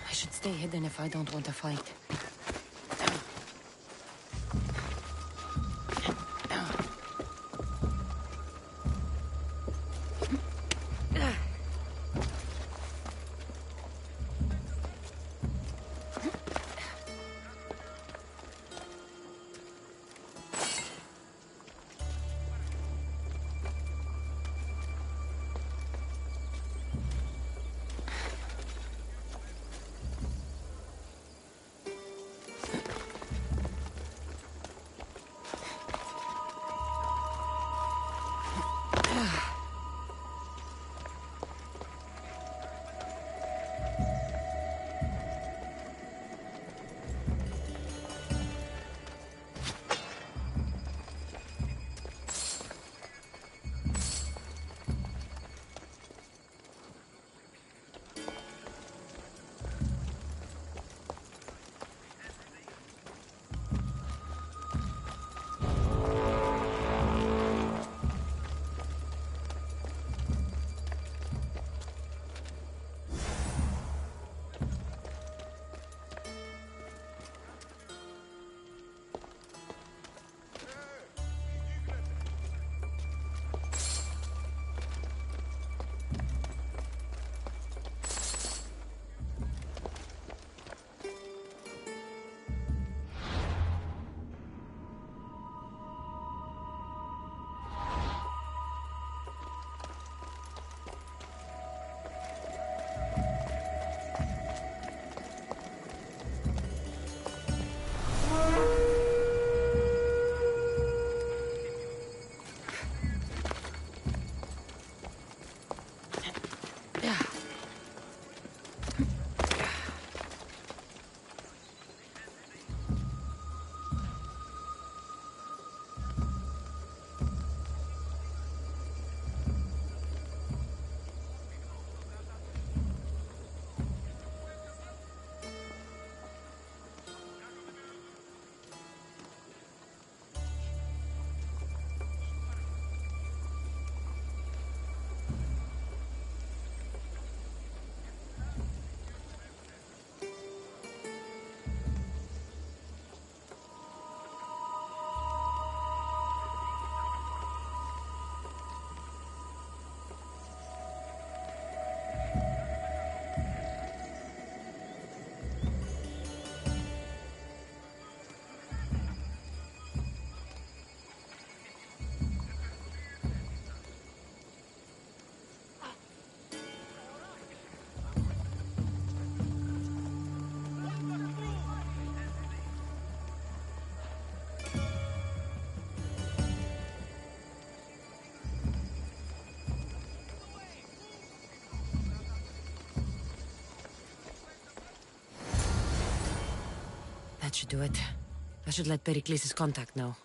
I should stay hidden if I don't want to fight. That should do it. I should let Pericles' contact know.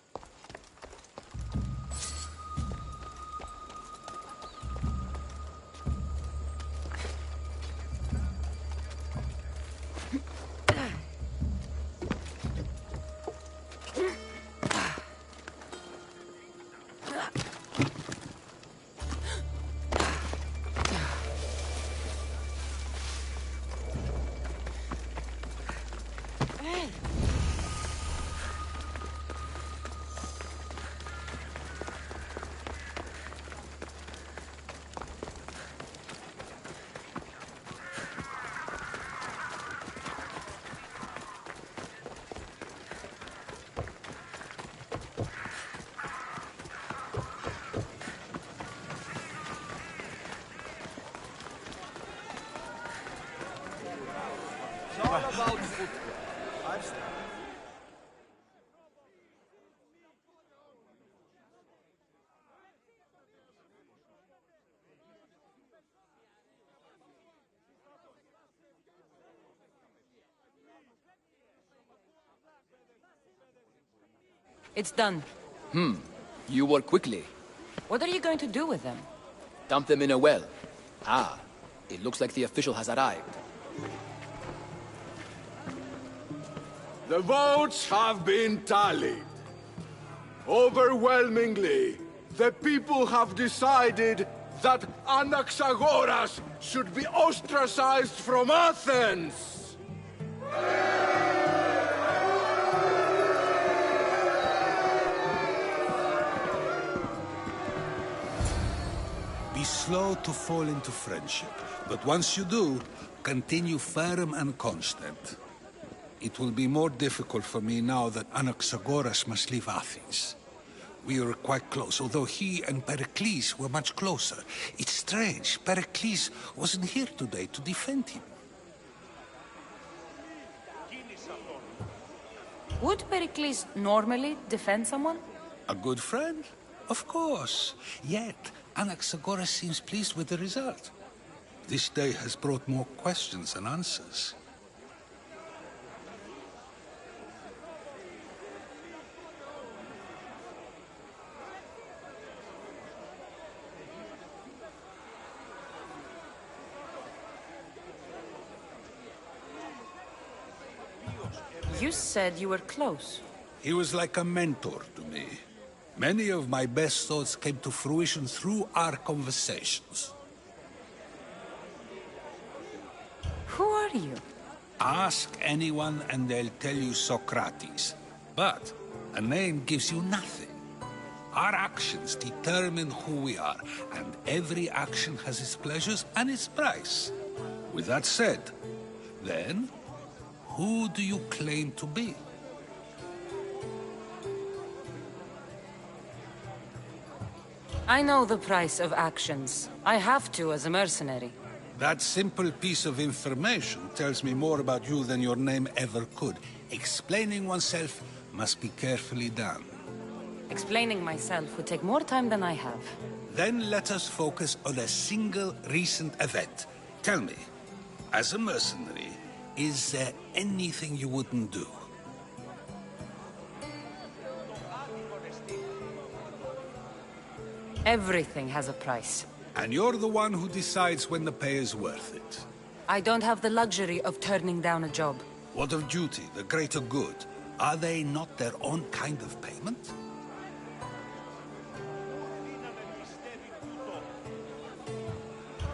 It's done. You work quickly. What are you going to do with them? Dump them in a well. Ah, it looks like the official has arrived. The votes have been tallied. Overwhelmingly, The people have decided that Anaxagoras should be ostracized from Athens! Be slow to fall into friendship, but once you do, continue firm and constant. It will be more difficult for me now that Anaxagoras must leave Athens. We were quite close, although he and Pericles were much closer. It's strange, Pericles wasn't here today to defend him. Would Pericles normally defend someone? A good friend? Of course. Yet, Anaxagoras seems pleased with the result. This day has brought more questions than answers. You said you were close. He was like a mentor to me. Many of my best thoughts came to fruition through our conversations. Who are you? Ask anyone and they'll tell you Socrates. But a name gives you nothing. Our actions determine who we are, and every action has its pleasures and its price. With that said, then, who do you claim to be? I know the price of actions. I have to as a mercenary. That simple piece of information tells me more about you than your name ever could. Explaining oneself must be carefully done. Explaining myself would take more time than I have. Then let us focus on a single recent event. Tell me, as a mercenary, is there anything you wouldn't do? Everything has a price. And you're the one who decides when the pay is worth it. I don't have the luxury of turning down a job. What of duty, the greater good? Are they not their own kind of payment?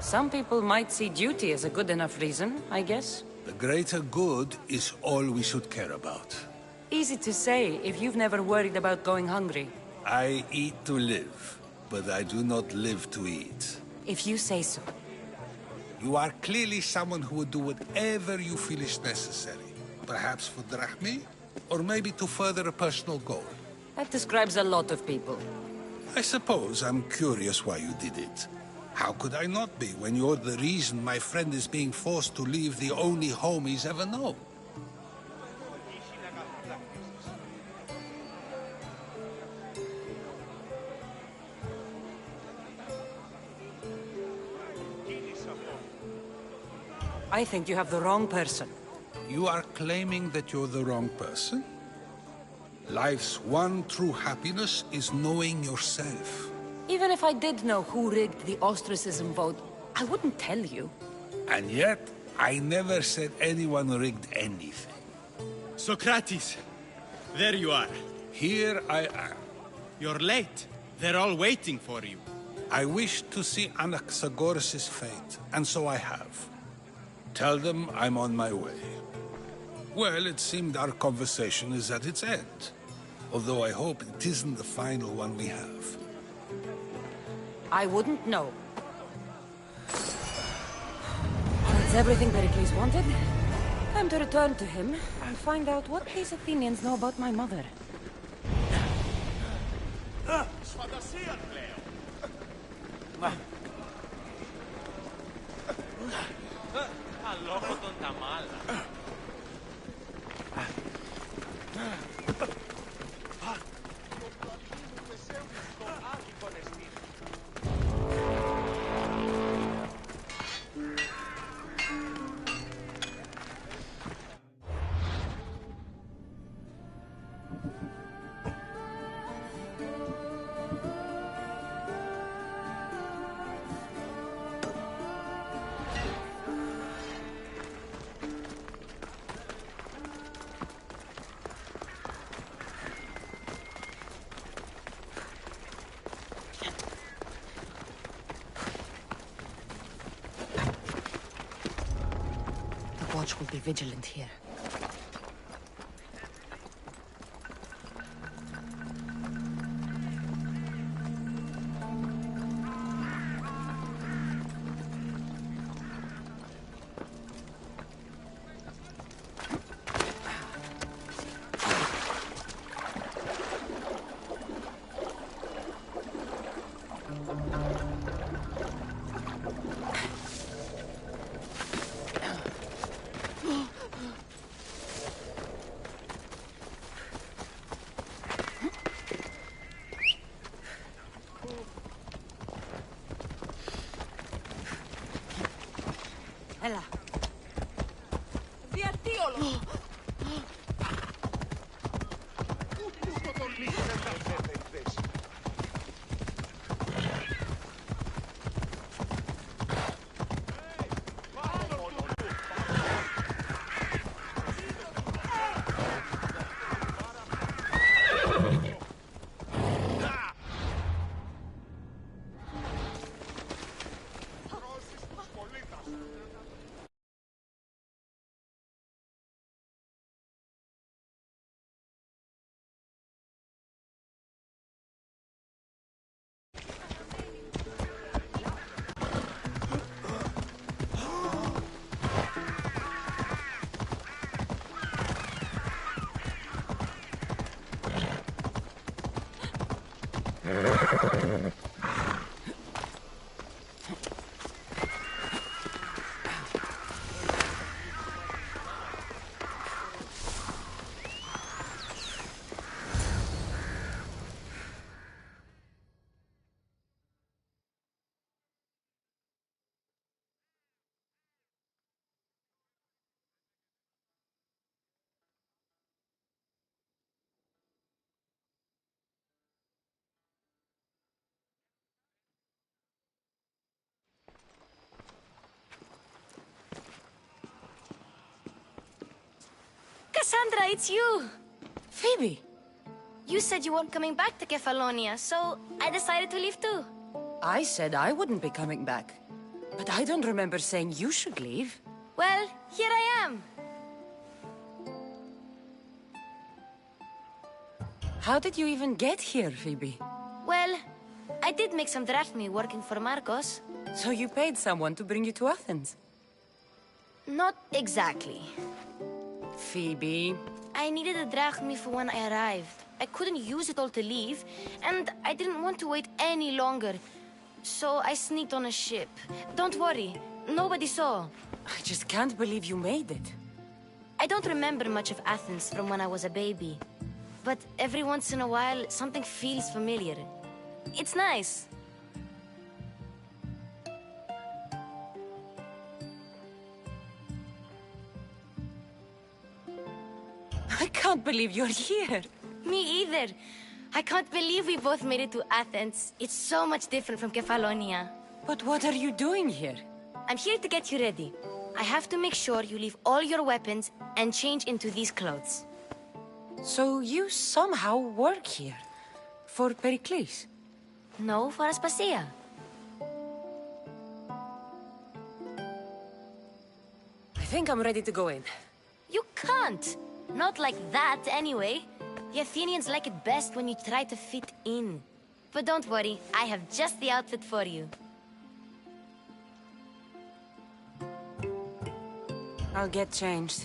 Some people might see duty as a good enough reason, I guess. The greater good is all we should care about. Easy to say if you've never worried about going hungry. I eat to live, but I do not live to eat. If you say so. You are clearly someone who would do whatever you feel is necessary. Perhaps for drachmi, or maybe to further a personal goal. That describes a lot of people. I suppose I'm curious why you did it. How could I not be when you're the reason my friend is being forced to leave the only home he's ever known? I think you have the wrong person. You are claiming that you're the wrong person? Life's one true happiness is knowing yourself. Even if I did know who rigged the ostracism vote, I wouldn't tell you. And yet, I never said anyone rigged anything. Socrates! There you are. Here I am. You're late. They're all waiting for you. I wish to see Anaxagoras' fate, and so I have. Tell them I'm on my way. Well, it seemed our conversation is at its end. Although I hope it isn't the final one we have. I wouldn't know. That's everything Pericles wanted. Time to return to him and find out what these Athenians know about my mother. watch will be vigilant here. Έλα. Διατύολο! Cassandra, it's you! Phoebe! You said you weren't coming back to Kefalonia, so I decided to leave too. I said I wouldn't be coming back. But I don't remember saying you should leave. Well, here I am. How did you even get here, Phoebe? Well, I did make some drachmi working for Marcos. So you paid someone to bring you to Athens? Not exactly. Phoebe... I needed a drachmi for when I arrived. I couldn't use it all to leave, and I didn't want to wait any longer. So I sneaked on a ship. Don't worry, nobody saw. I just can't believe you made it. I don't remember much of Athens from when I was a baby. But every once in a while, something feels familiar. It's nice. I can't believe you're here. Me either. I can't believe we both made it to Athens. It's so much different from Kefalonia. But what are you doing here? I'm here to get you ready. I have to make sure you leave all your weapons and change into these clothes. So you somehow work here? For Pericles? No, for Aspasia. I think I'm ready to go in. You can't. Not like that, anyway. The Athenians like it best when you try to fit in. But don't worry, I have just the outfit for you. I'll get changed.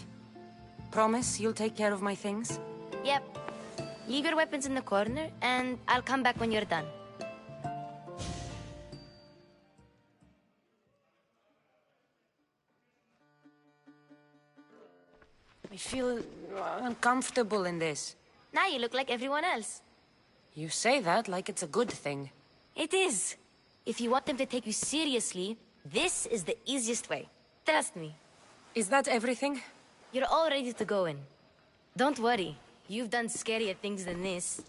Promise you'll take care of my things? Yep. Leave your weapons in the corner, and I'll come back when you're done. I feel uncomfortable in this. Now you look like everyone else. You say that like it's a good thing. It is. If you want them to take you seriously, this is the easiest way. Trust me. Is that everything? You're all ready to go in. Don't worry. You've done scarier things than this.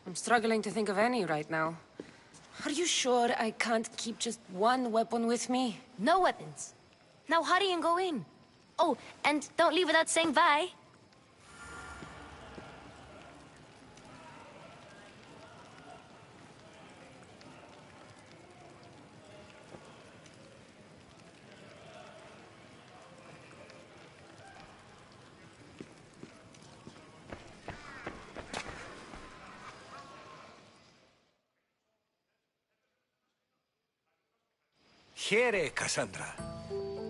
I'm struggling to think of any right now. Are you sure I can't keep just one weapon with me? No weapons. Now hurry and go in. Oh, and don't leave without saying bye. Here, Cassandra.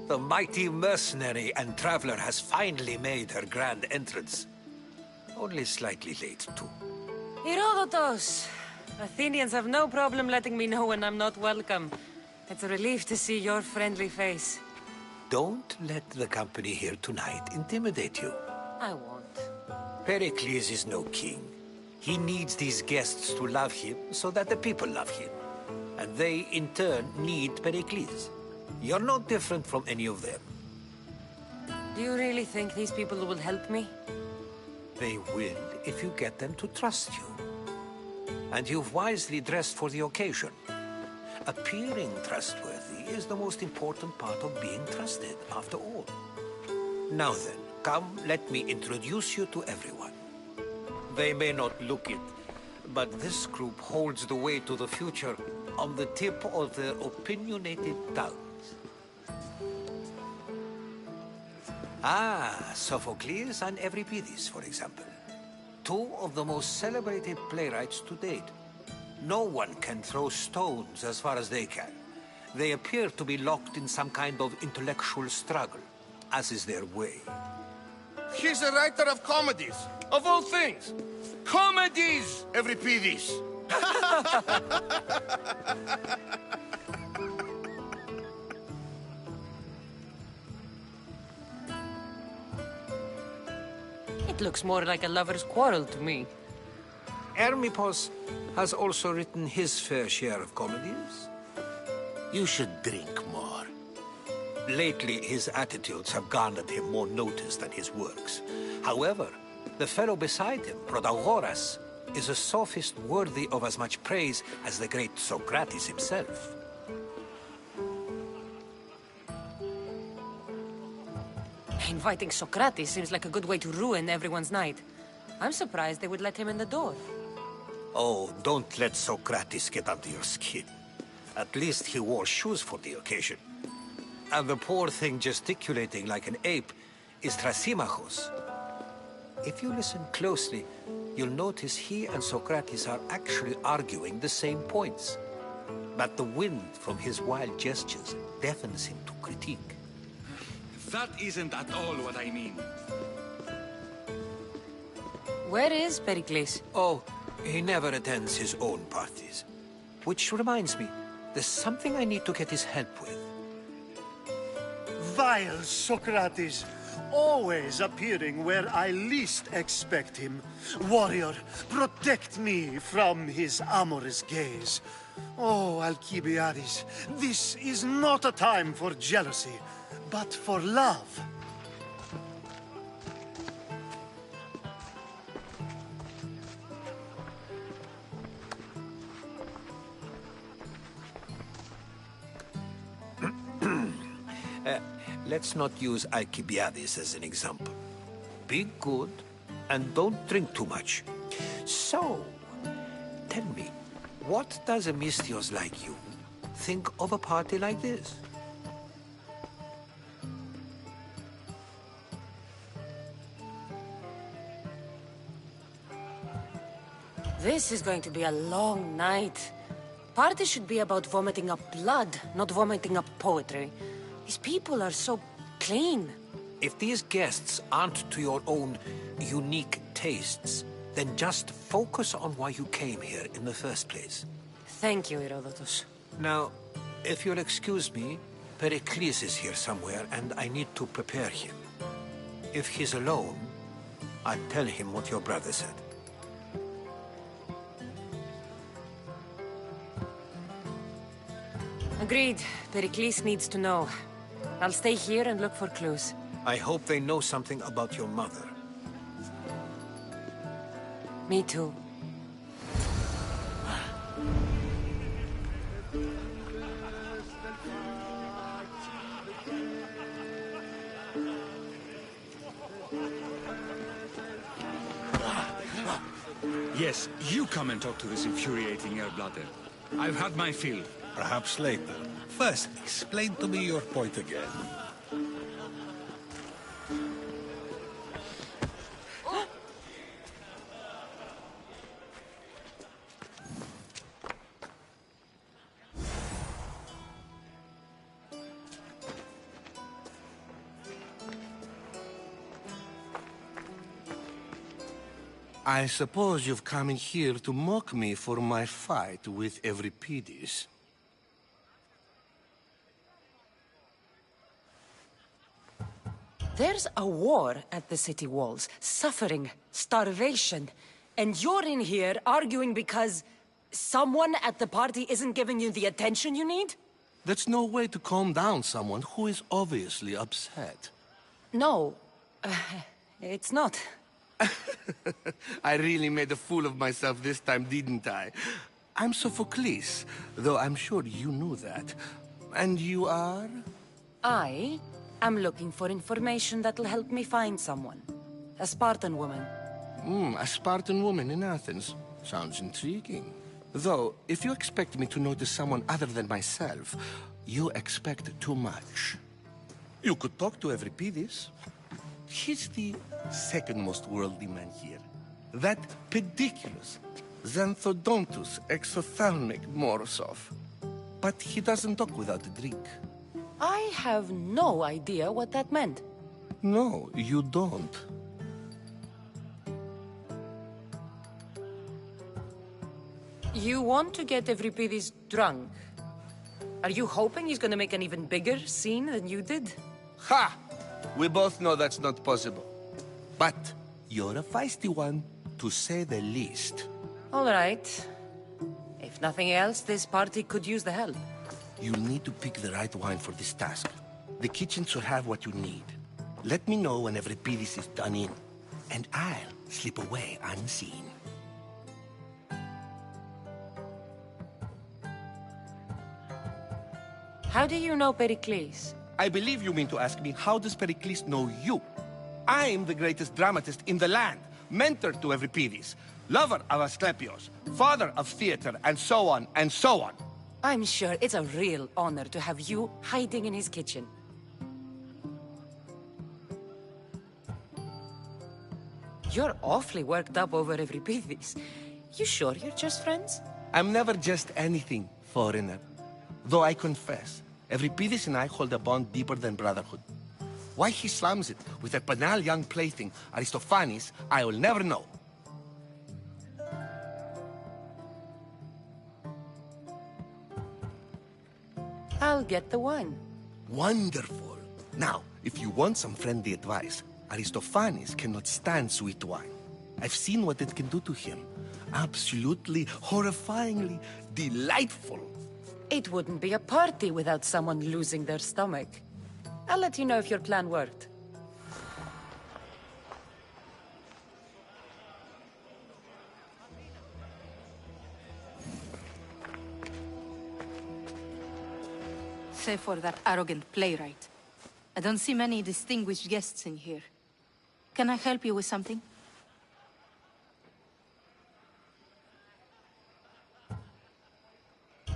The mighty mercenary and traveler has finally made her grand entrance. Only slightly late, too. Herodotus! Athenians have no problem letting me know when I'm not welcome. It's a relief to see your friendly face. Don't let the company here tonight intimidate you. I won't. Pericles is no king. He needs these guests to love him so that the people love him. And they, in turn, need Pericles. You're no different from any of them. Do you really think these people will help me? They will if you get them to trust you. And you've wisely dressed for the occasion. Appearing trustworthy is the most important part of being trusted, after all. Now then, come, let me introduce you to everyone. They may not look it, but this group holds the way to the future on the tip of their opinionated tongues. Ah, Sophocles and Euripides, for example. Two of the most celebrated playwrights to date. No one can throw stones as far as they can. They appear to be locked in some kind of intellectual struggle, as is their way. He's a writer of comedies, of all things. Comedies, Euripides. It looks more like a lover's quarrel to me. Hermippos has also written his fair share of comedies. You should drink more. Lately, his attitudes have garnered him more notice than his works. However, the fellow beside him, Protagoras, is a sophist worthy of as much praise as the great Socrates himself. Inviting Socrates seems like a good way to ruin everyone's night. I'm surprised they would let him in the door. Oh, don't let Socrates get under your skin. At least he wore shoes for the occasion. And the poor thing gesticulating like an ape is Thrasymachos. If you listen closely, you'll notice he and Socrates are actually arguing the same points. But the wind from his wild gestures deafens him to critique. That isn't at all what I mean. Where is Pericles? Oh, he never attends his own parties. Which reminds me, there's something I need to get his help with. Vile Socrates, always appearing where I least expect him. Warrior, protect me from his amorous gaze. Oh, Alcibiades, this is not a time for jealousy, but for love. Let's not use Alcibiades as an example. Be good, and don't drink too much. So, tell me, what does a Misthios like you think of a party like this? This is going to be a long night. Parties should be about vomiting up blood, not vomiting up poetry. These people are so clean. If these guests aren't to your own unique tastes, then just focus on why you came here in the first place. Thank you, Herodotus. Now, if you'll excuse me, Pericles is here somewhere, and I need to prepare him. If he's alone, I'll tell him what your brother said. Agreed. Pericles needs to know. I'll stay here and look for clues. I hope they know something about your mother. Me too. Yes, you come and talk to this infuriating air-blooded. I've had my fill. Perhaps later. First, explain to me your point again. I suppose you've come in here to mock me for my fight with Euripides. There's a war at the city walls, suffering, starvation, and you're in here arguing because someone at the party isn't giving you the attention you need? That's no way to calm down someone who is obviously upset. No, it's not. I really made a fool of myself this time, didn't I? I'm Sophocles, though I'm sure you knew that. And you are? I am looking for information that'll help me find someone. A Spartan woman. A Spartan woman in Athens. Sounds intriguing. Though, if you expect me to notice someone other than myself, you expect too much. You could talk to Euripides. He's the second most worldly man here. That pediculous, xanthodontus exophthalmic Morosov. But he doesn't talk without a drink. I have no idea what that meant. No, you don't. You want to get Euripides drunk? Are you hoping he's gonna make an even bigger scene than you did? Ha! We both know that's not possible. But you're a feisty one, to say the least. All right. If nothing else, this party could use the help. You'll need to pick the right wine for this task. The kitchen should have what you need. Let me know when Euripides is done in, and I'll slip away unseen. How do you know Pericles? I believe you mean to ask me, how does Pericles know you? I'm the greatest dramatist in the land, mentor to Euripides, lover of Asclepios, father of theater, and so on, and so on. I'm sure it's a real honor to have you hiding in his kitchen. You're awfully worked up over Euripides. You sure you're just friends? I'm never just anything, foreigner. Though I confess, Euripides and I hold a bond deeper than brotherhood. Why he slams it with a banal young plaything, Aristophanes, I will never know. I'll get the wine. Wonderful. Now, if you want some friendly advice, Aristophanes cannot stand sweet wine. I've seen what it can do to him. Absolutely, horrifyingly delightful. It wouldn't be a party without someone losing their stomach. I'll let you know if your plan worked. Save for that arrogant playwright. I don't see many distinguished guests in here. Can I help you with something?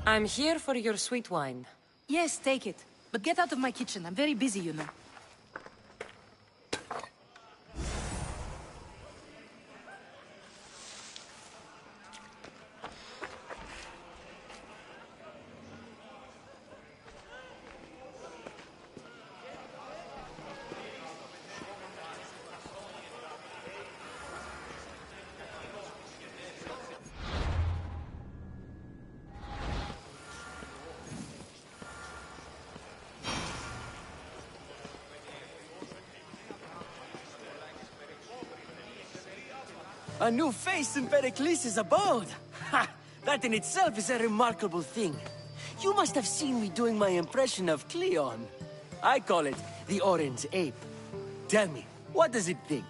I'm here for your sweet wine. Yes, take it. But get out of my kitchen. I'm very busy, you know. A new face in Pericles' abode! Ha! That in itself is a remarkable thing. You must have seen me doing my impression of Cleon. I call it the Orange Ape. Tell me, what does it think?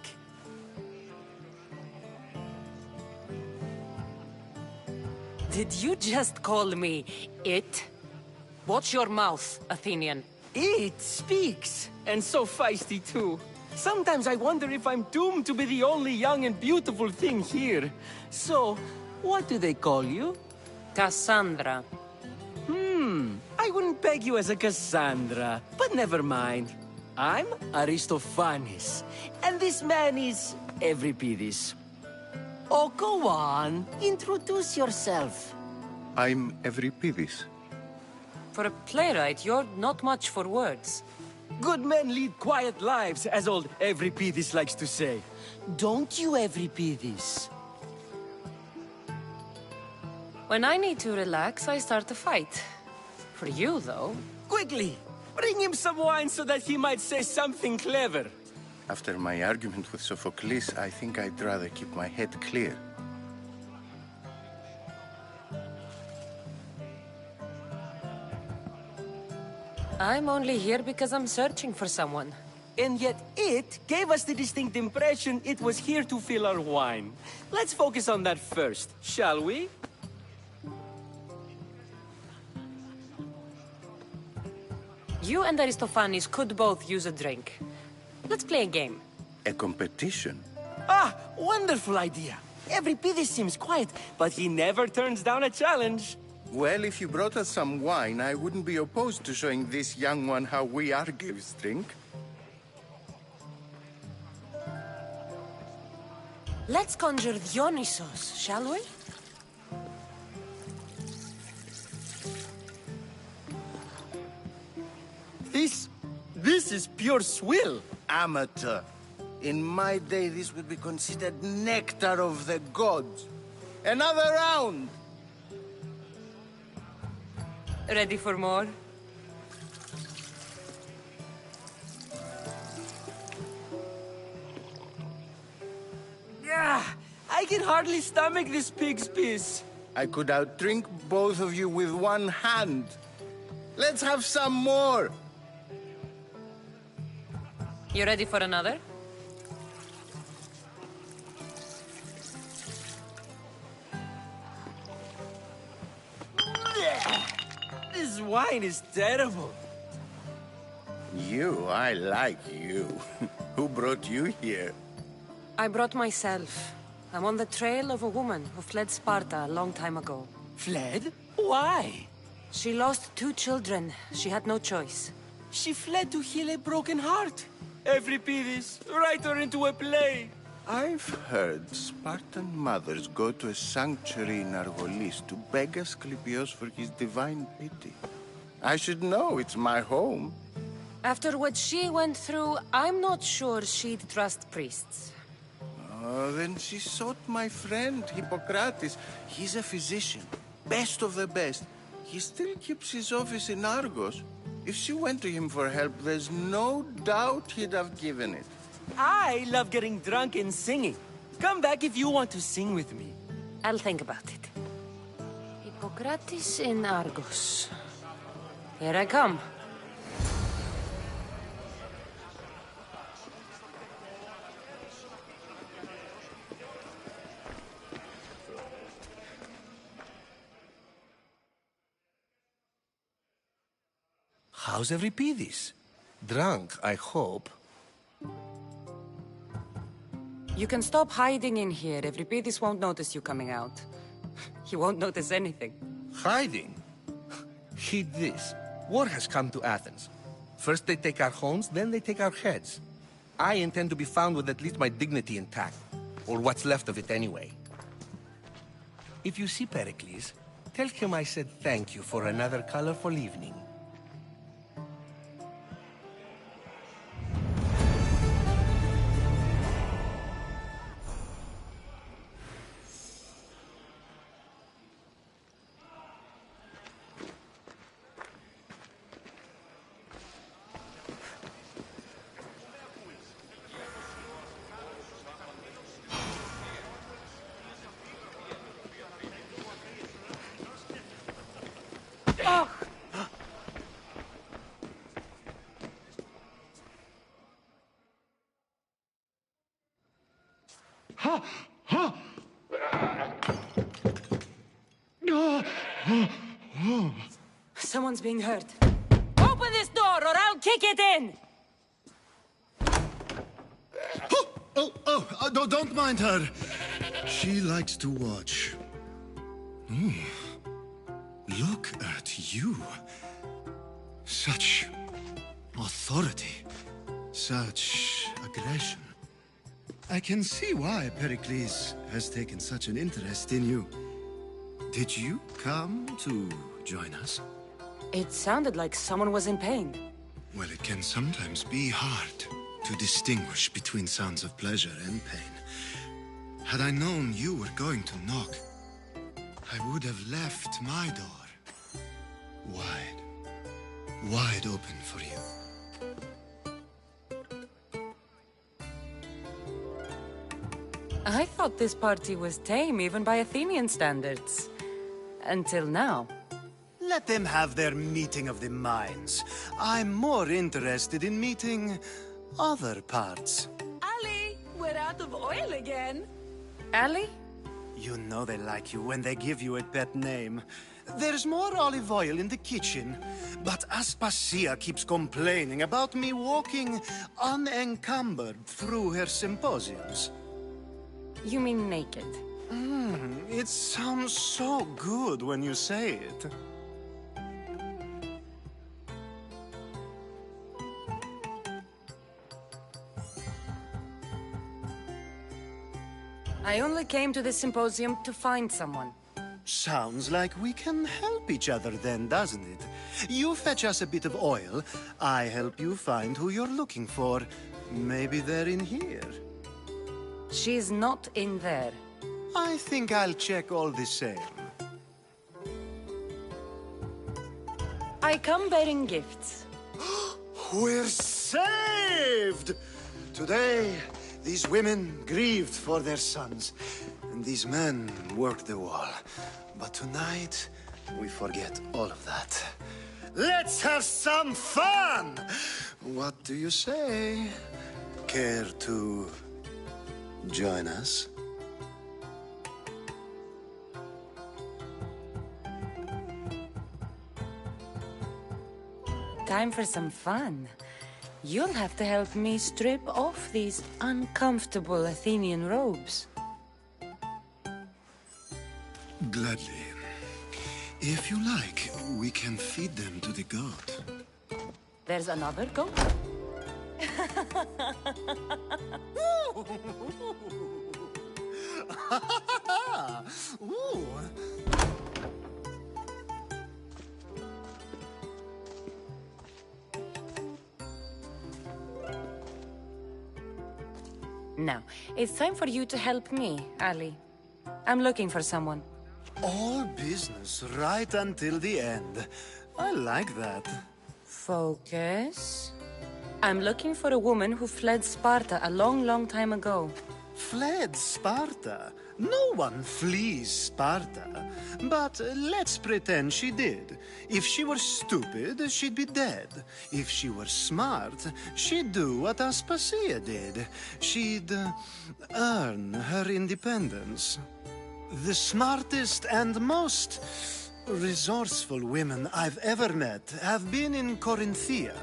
Did you just call me it? Watch your mouth, Athenian. It speaks, and so feisty too. Sometimes I wonder if I'm doomed to be the only young and beautiful thing here. So, what do they call you? Cassandra. I wouldn't peg you as a Cassandra, but never mind. I'm Aristophanes, and this man is Euripides. Oh, go on. Introduce yourself. I'm Euripides. For a playwright, you're not much for words. Good men lead quiet lives, as old Evripidis likes to say. Don't you, Evripidis? When I need to relax, I start a fight. For you, though. Quickly! Bring him some wine so that he might say something clever. After my argument with Sophocles, I think I'd rather keep my head clear. I'm only here because I'm searching for someone. And yet it gave us the distinct impression it was here to fill our wine. Let's focus on that first, shall we? You and Aristophanes could both use a drink. Let's play a game. A competition? Ah, wonderful idea. Evripidis seems quiet, but he never turns down a challenge. Well, if you brought us some wine, I wouldn't be opposed to showing this young one how we Argives drink. Let's conjure Dionysos, shall we? This is pure swill. Amateur. In my day, this would be considered nectar of the gods. Another round! Ready for more? Yeah, I can hardly stomach this pig's piss. I could outdrink both of you with one hand. Let's have some more! You ready for another? This wine is terrible. I like you. Who brought you here? I brought myself. I'm on the trail of a woman who fled Sparta a long time ago. Fled? Why? She lost 2 children. She had no choice. She fled to heal a broken heart. Evripidis, write her into a play. I've heard Spartan mothers go to a sanctuary in Argolis to beg Asclepios for his divine pity. I should know, it's my home. After what she went through, I'm not sure she'd trust priests. Oh, then she sought my friend, Hippocrates. He's a physician, best of the best. He still keeps his office in Argos. If she went to him for help, there's no doubt he'd have given it. I love getting drunk and singing. Come back if you want to sing with me. I'll think about it. Hippocrates in Argos. Here I come. How's Evripidis? Drunk, I hope. You can stop hiding in here. Evripidis won't notice you coming out. He won't notice anything. Hiding? Heed this. War has come to Athens. First they take our homes, then they take our heads. I intend to be found with at least my dignity intact. Or what's left of it anyway. If you see Pericles, tell him I said thank you for another colorful evening. Someone's being hurt. Open this door or I'll kick it in! Don't mind her. She likes to watch. Look at you. Such authority. Such aggression. I can see why Pericles has taken such an interest in you. Did you come to join us? It sounded like someone was in pain. Well, it can sometimes be hard to distinguish between sounds of pleasure and pain. Had I known you were going to knock, I would have left my door wide open for you. I thought this party was tame even by Athenian standards. Until now. Let them have their meeting of the minds. I'm more interested in meeting other parts. Ali, we're out of oil again. Ali? You know they like you when they give you a pet name. There's more olive oil in the kitchen, but Aspasia keeps complaining about me walking unencumbered through her symposiums. You mean naked? It sounds so good when you say it. I only came to the symposium to find someone. Sounds like we can help each other then, doesn't it? You fetch us a bit of oil, I help you find who you're looking for. Maybe they're in here. She's not in there. I think I'll check all the same. I come bearing gifts. We're saved! Today, these women grieved for their sons, and these men worked the wall. But tonight, we forget all of that. Let's have some fun! What do you say? Care to join us? Time for some fun. You'll have to help me strip off these uncomfortable Athenian robes. Gladly. If you like, we can feed them to the goat. There's another goat? Ooh. Now, it's time for you to help me, Ali. I'm looking for someone. All business right until the end. I like that. Focus. I'm looking for a woman who fled Sparta a long, long time ago. Fled Sparta? No one flees Sparta. But let's pretend she did. If she were stupid, she'd be dead. If she were smart, she'd do what Aspasia did. She'd earn her independence. The smartest and most resourceful women I've ever met have been in Corinthia.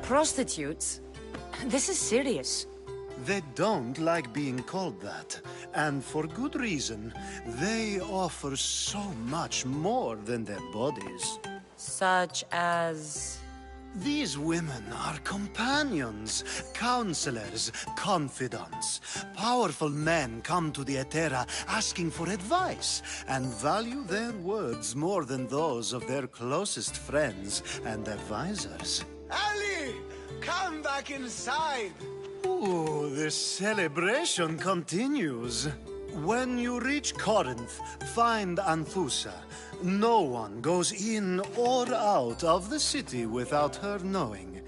Prostitutes? This is serious. They don't like being called that, and for good reason. They offer so much more than their bodies. Such as... These women are companions, counselors, confidants. Powerful men come to the Etera asking for advice and value their words more than those of their closest friends and advisors. Ali! Come back inside! Ooh, the celebration continues. When you reach Corinth, find Anthusa. No one goes in or out of the city without her knowing.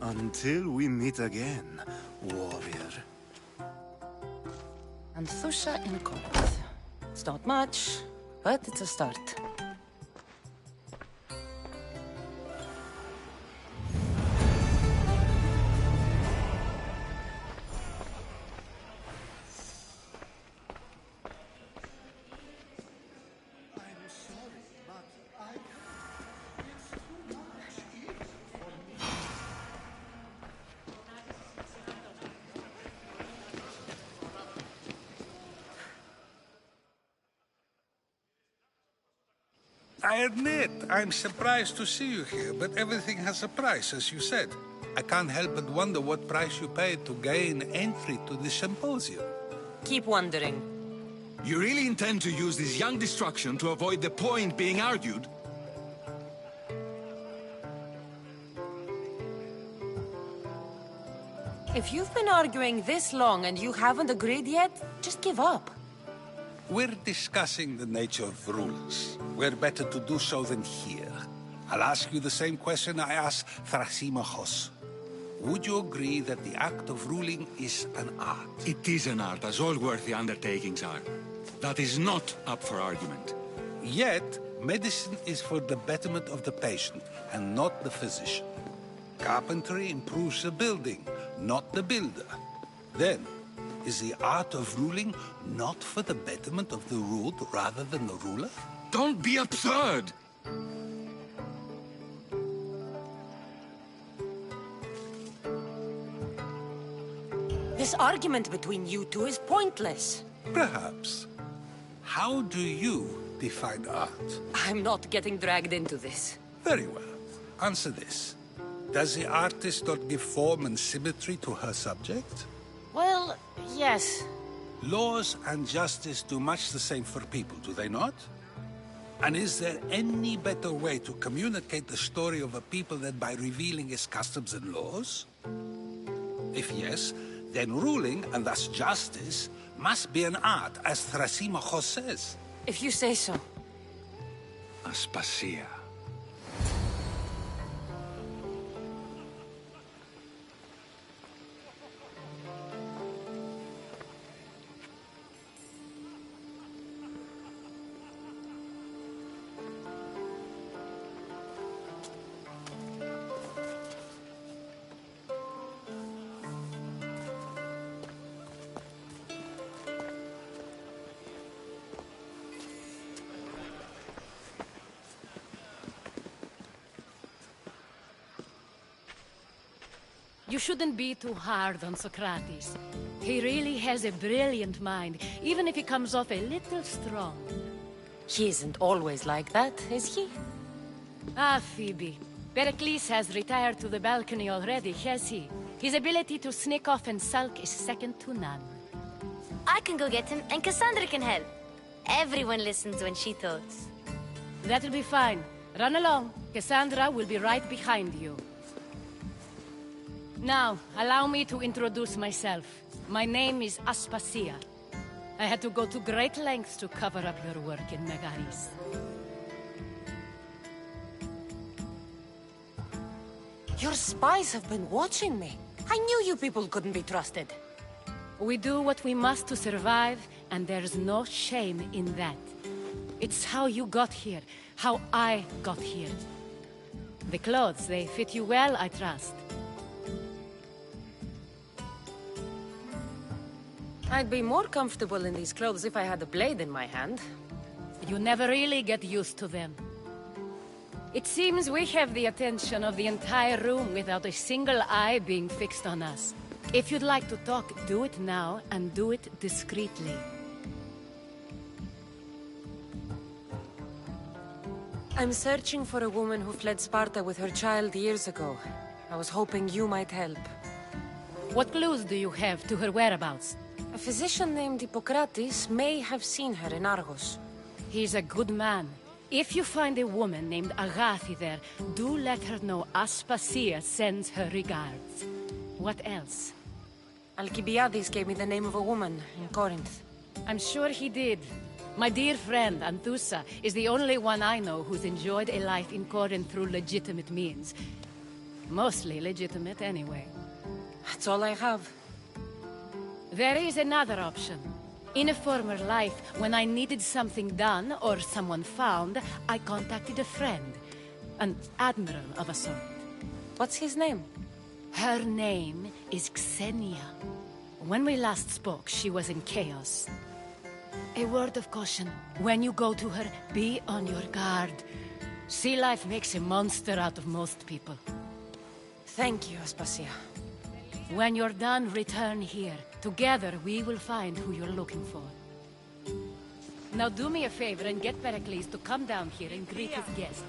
Until we meet again, warrior. Anthusa in Corinth. It's not much, but it's a start. I admit, I'm surprised to see you here, but everything has a price, as you said. I can't help but wonder what price you paid to gain entry to the symposium. Keep wondering. You really intend to use this young destruction to avoid the point being argued? If you've been arguing this long and you haven't agreed yet, just give up. We're discussing the nature of rulers. Where better to do so than here? I'll ask you the same question I asked Thrasimachos. Would you agree that the act of ruling is an art? It is an art, as all worthy undertakings are. That is not up for argument. Yet, medicine is for the betterment of the patient, and not the physician. Carpentry improves the building, not the builder. Then, is the art of ruling not for the betterment of the ruled rather than the ruler? Don't be absurd! This argument between you two is pointless. Perhaps. How do you define art? I'm not getting dragged into this. Very well. Answer this. Does the artist not give form and symmetry to her subject? Well, yes. Laws and justice do much the same for people, do they not? And is there any better way to communicate the story of a people than by revealing its customs and laws? If yes, then ruling, and thus justice, must be an art, as Thrasimachos says. If you say so. Aspasia. You shouldn't be too hard on Socrates. He really has a brilliant mind, even if he comes off a little strong. He isn't always like that, is he? Ah, Phoebe. Pericles has retired to the balcony already, has he? His ability to sneak off and sulk is second to none. I can go get him, and Cassandra can help. Everyone listens when she talks. That'll be fine. Run along. Cassandra will be right behind you. Now, allow me to introduce myself. My name is Aspasia. I had to go to great lengths to cover up your work in Megaris. Your spies have been watching me. I knew you people couldn't be trusted. We do what we must to survive, and there's no shame in that. It's how you got here, how I got here. The clothes, they fit you well, I trust. I'd be more comfortable in these clothes if I had a blade in my hand. You never really get used to them. It seems we have the attention of the entire room without a single eye being fixed on us. If you'd like to talk, do it now, and do it discreetly. I'm searching for a woman who fled Sparta with her child years ago. I was hoping you might help. What clues do you have to her whereabouts? A physician named Hippocrates may have seen her in Argos. He's a good man. If you find a woman named Agathi there, do let her know Aspasia sends her regards. What else? Alcibiades gave me the name of a woman in Corinth. I'm sure he did. My dear friend, Anthusa, is the only one I know who's enjoyed a life in Corinth through legitimate means. Mostly legitimate, anyway. That's all I have. There is another option. In a former life, when I needed something done or someone found, I contacted a friend. An admiral of a sort. What's his name? Her name is Xenia. When we last spoke, she was in chaos. A word of caution. When you go to her, be on your guard. Sea life makes a monster out of most people. Thank you, Aspasia. When you're done, return here. Together, we will find who you're looking for. Now do me a favor and get Pericles to come down here and greet his guests.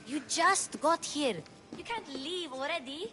You just got here. You can't leave already.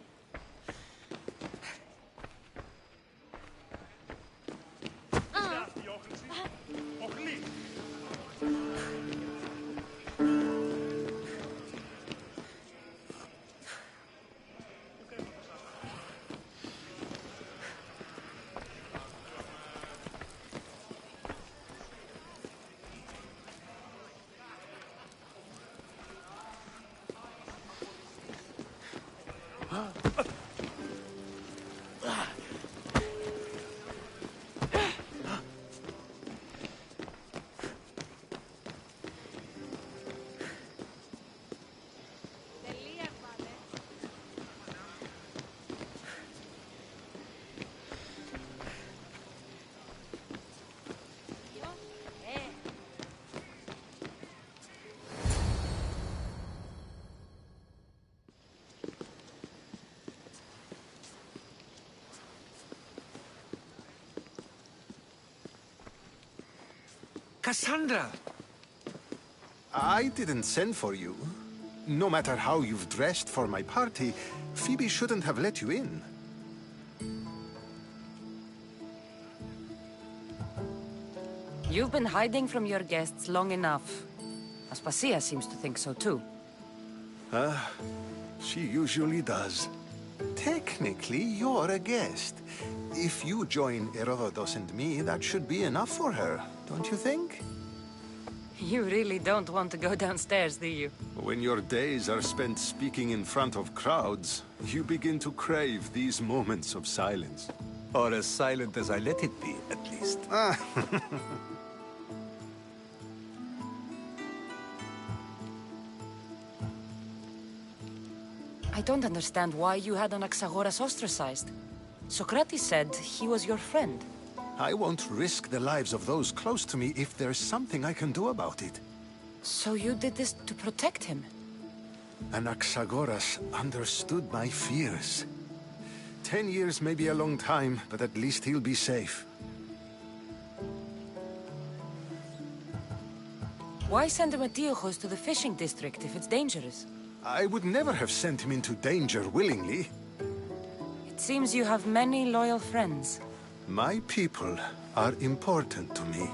Cassandra! I didn't send for you. No matter how you've dressed for my party, Phoebe shouldn't have let you in. You've been hiding from your guests long enough. Aspasia seems to think so too. She usually does. Technically, you're a guest. If you join Herodotus and me, that should be enough for her, don't you think? You really don't want to go downstairs, do you? When your days are spent speaking in front of crowds, you begin to crave these moments of silence. Or as silent as I let it be, at least. I don't understand why you had Anaxagoras ostracized. Socrates said he was your friend. I won't risk the lives of those close to me if there's something I can do about it. So you did this to protect him? Anaxagoras understood my fears. 10 years may be a long time, but at least he'll be safe. Why send Emetiochos to the fishing district if it's dangerous? I would never have sent him into danger willingly. It seems you have many loyal friends. My people are important to me.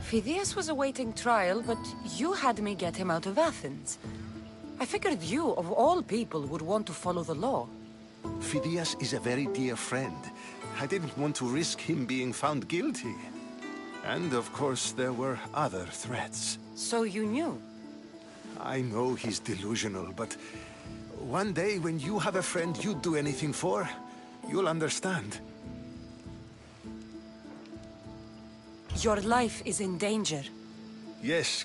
Phidias was awaiting trial, but you had me get him out of Athens. I figured you, of all people, would want to follow the law. Phidias is a very dear friend. I didn't want to risk him being found guilty. And of course, there were other threats. So you knew? I know he's delusional, but one day when you have a friend you'd do anything for, you'll understand. Your life is in danger. Yes,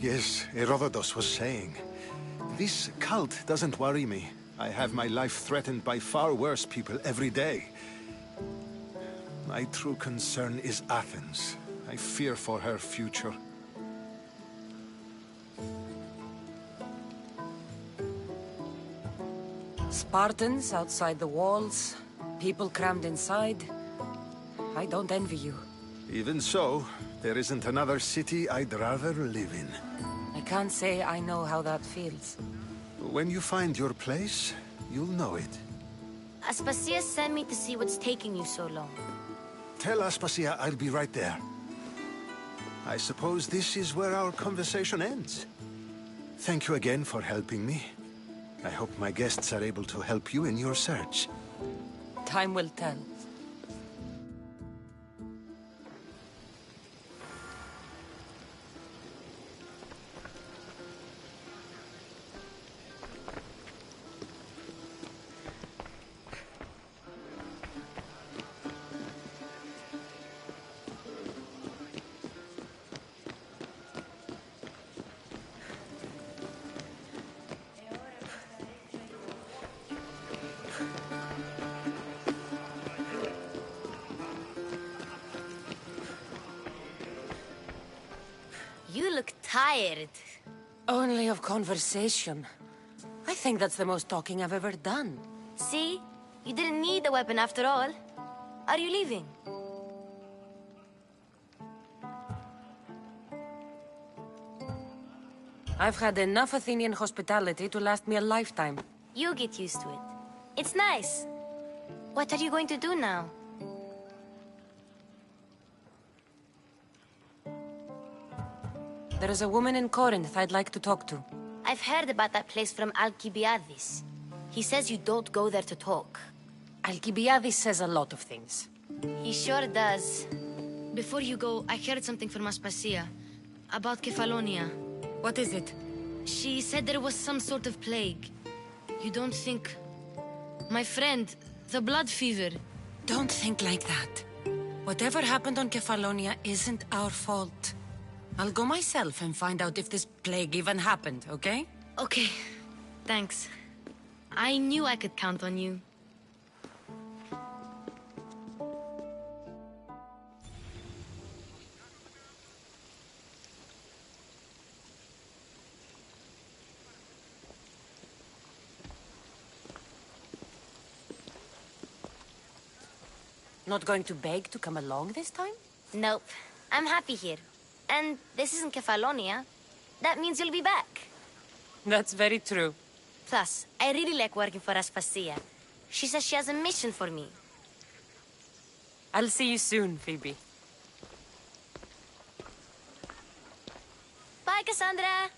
Herodotus was saying. This cult doesn't worry me. I have my life threatened by far worse people every day. My true concern is Athens. I fear for her future. Spartans outside the walls, people crammed inside. I don't envy you. Even so, there isn't another city I'd rather live in. I can't say I know how that feels. When you find your place, you'll know it. Aspasia sent me to see what's taking you so long. Tell Aspasia I'll be right there. I suppose this is where our conversation ends. Thank you again for helping me. I hope my guests are able to help you in your search. Time will tell. You look tired. Only of conversation. I think that's the most talking I've ever done. See? You didn't need a weapon after all. Are you leaving? I've had enough Athenian hospitality to last me a lifetime. You get used to it. It's nice. What are you going to do now? There is a woman in Corinth I'd like to talk to. I've heard about that place from Alcibiades. He says you don't go there to talk. Alcibiades says a lot of things. He sure does. Before you go, I heard something from Aspasia. About Kefalonia. What is it? She said there was some sort of plague. You don't think... My friend, the blood fever. Don't think like that. Whatever happened on Kefalonia isn't our fault. I'll go myself and find out if this plague even happened, okay? Okay. Thanks. I knew I could count on you. Not going to beg to come along this time? Nope. I'm happy here. And this isn't Kefalonia. That means you'll be back. That's very true. Plus, I really like working for Aspasia. She says she has a mission for me. I'll see you soon, Phoebe. Bye, Cassandra!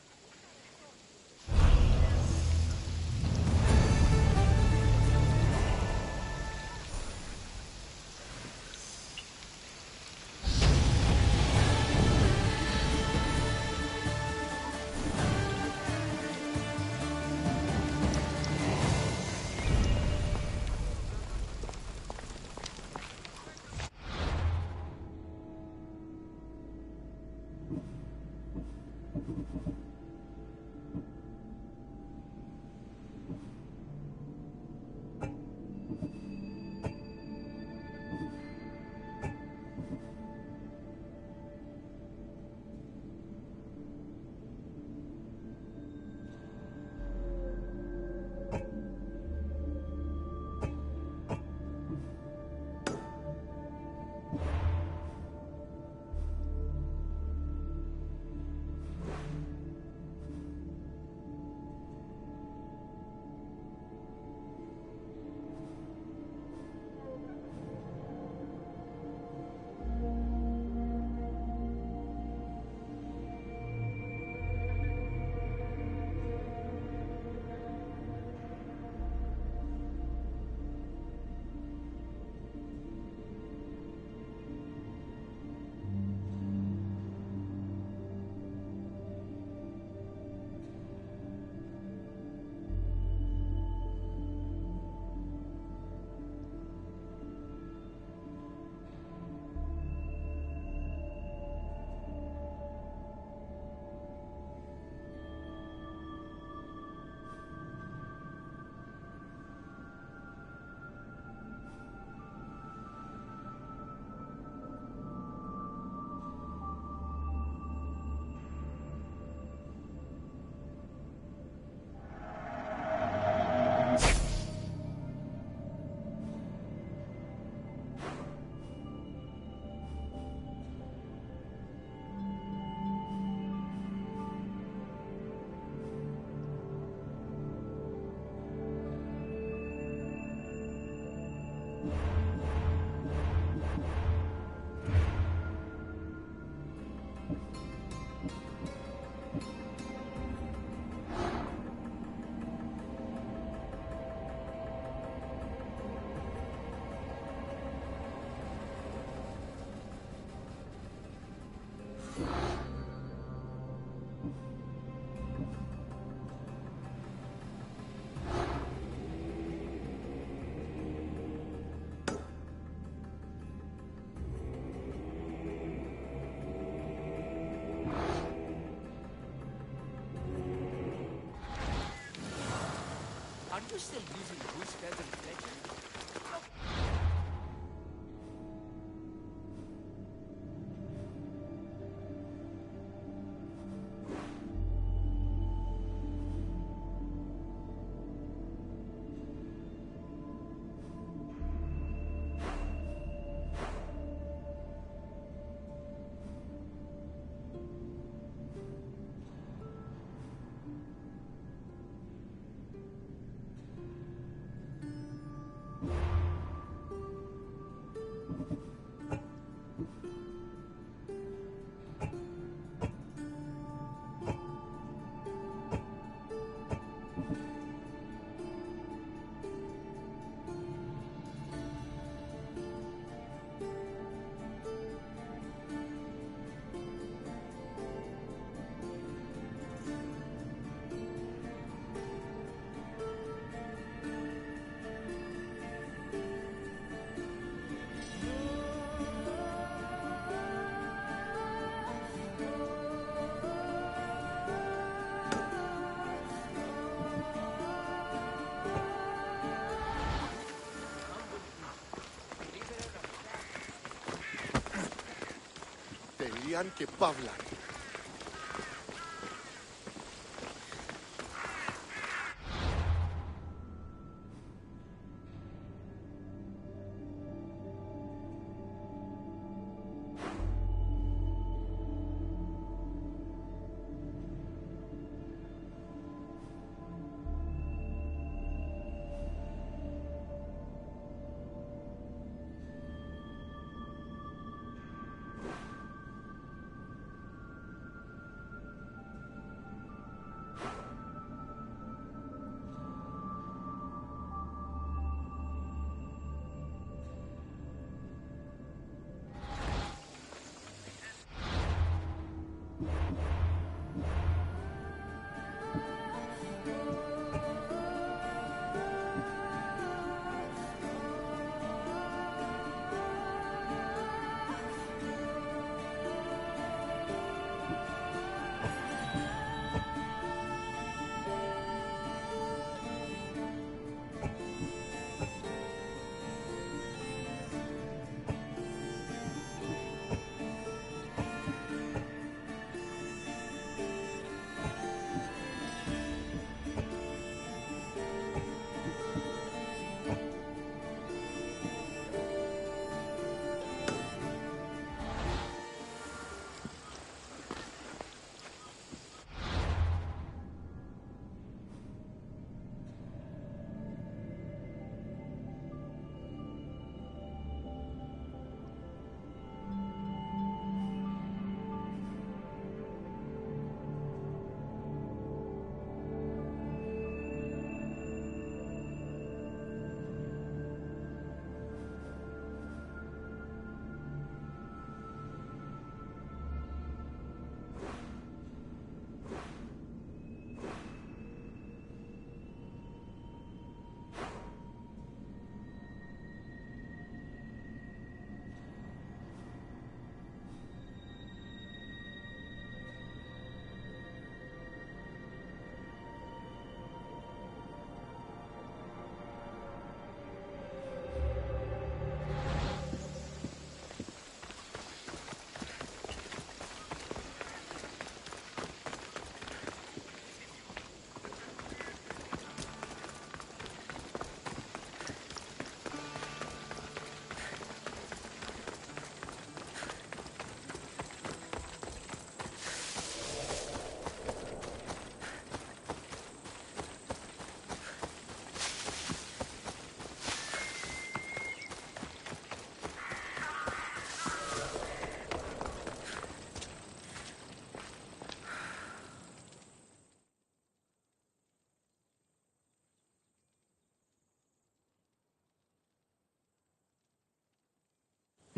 Are you still using goose feather reflection? Τελείαν και παύλαν.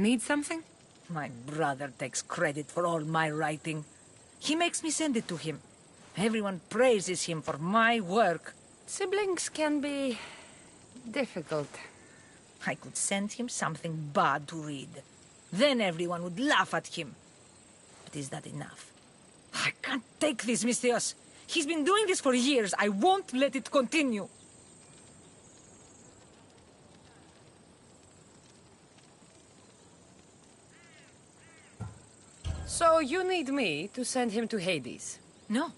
Need something? My brother takes credit for all my writing. He makes me send it to him. Everyone praises him for my work. Siblings can be difficult. I could send him something bad to read. Then everyone would laugh at him. But is that enough? I can't take this, Misthios. He's been doing this for years. I won't let it continue. So you need me to send him to Hades? No.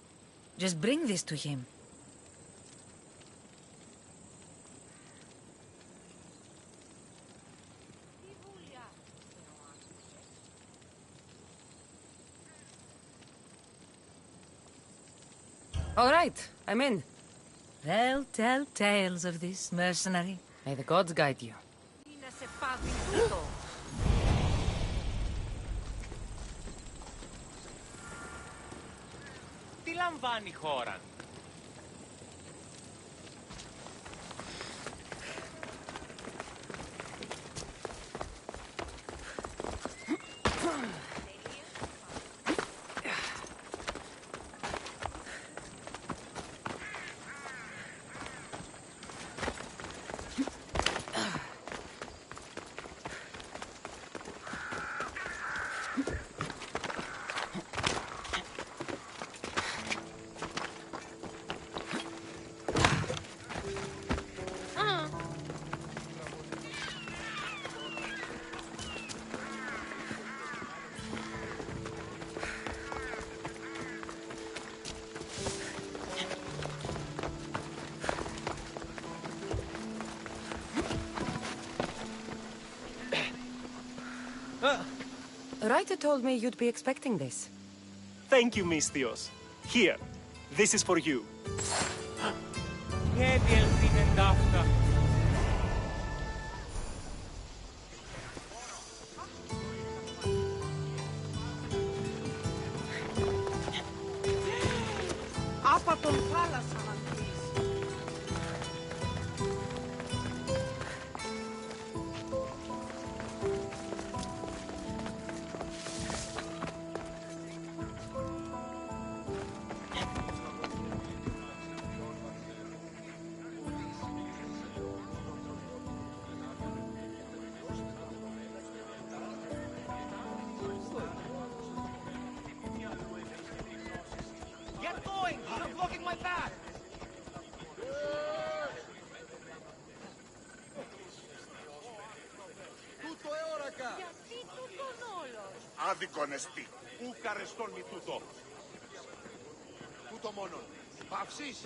Just bring this to him. All right, I'm in. Well, tell tales of this mercenary. May the gods guide you. Τι λαμβάνει η χώρα? Ryder told me you'd be expecting this. Thank you, Misthios. Here, this is for you. Άπα τον θάλασσα να πεις. Get going! You're blocking my path! Τούτο εόρακα! Γιατί τούτον όλος? Άδικον εστί. Ου καρεστόν μη τούτο. Τούτο μόνον. Παύσεις.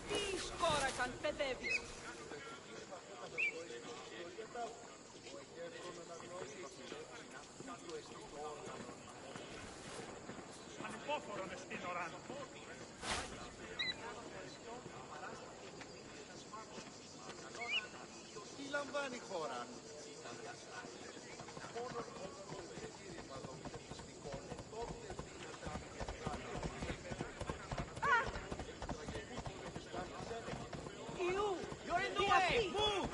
Τι σκόρακαν, παιδεύεις. Ανυπόφορον εστίν οράν. Τι λαμβάνει η χώρα? Ιού, You're in the way! Move!